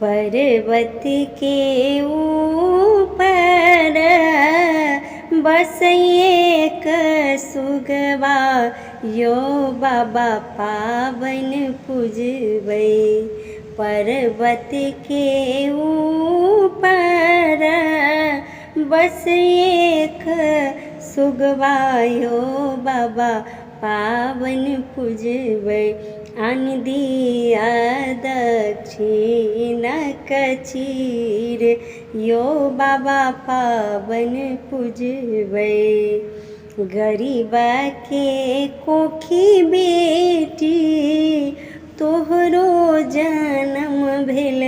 पर्वत के ऊपर बस एक सुगवा, यो बाबा पावन पूजबै। पर्वत के ऊपर बस एक सुगवा, यो बाबा पावन पूजबै। आन दिया दक्षिण कचीर, यो बाबा पावन पूजबै। गरीबा के कोखी बेटी, तोहरो जन्म भेल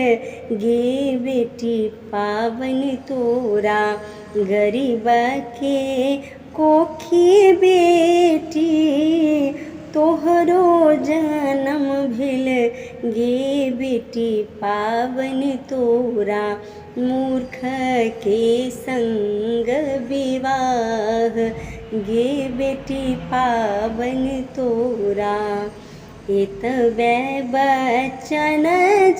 गे बेटी पावन तोरा। गरीबा के कोखी बेटी, तोहरो जन्म भेल गे बेटी पावन तोरा। मूर्ख के संग विवाह, गे बेटी पावन तोरा। एतबे बचन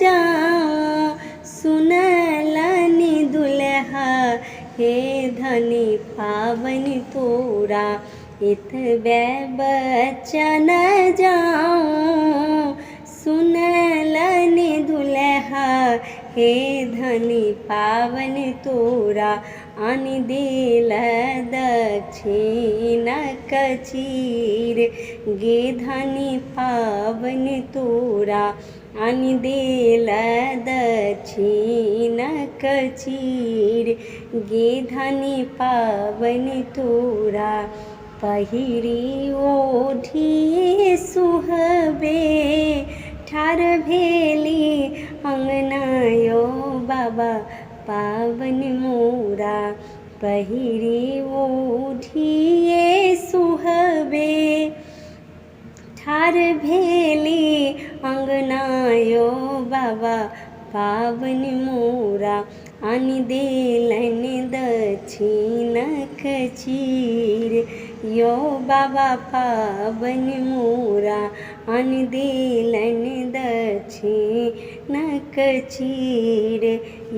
जाऊं सुनलनि दुल्हा, हे धनी पावन तोरा। एतबे बचन जाऊं सुनलनि दुल्हा, हे धनी पावन तोरा। आन देल दक्षिण कचीर, गे धनी पावन तोरा। आन देल दक्षिण कचीर, गे धनी पावन तोरा। पहिरी ओढ़ी सुहबे, ठाढ़ भेली अंगना, यो बाबा पावन मोरा। पहिरी ओढ़ी सुहबे, ठाढ़ भेली अंगना, यो बाबा पावन मोरा। आन देलनि दक्षिण कचीर, यो बाबा पावन मोरा। आन देलनि दक्षिण कचीर,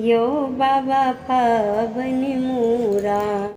यो बाबा पावन मोरा।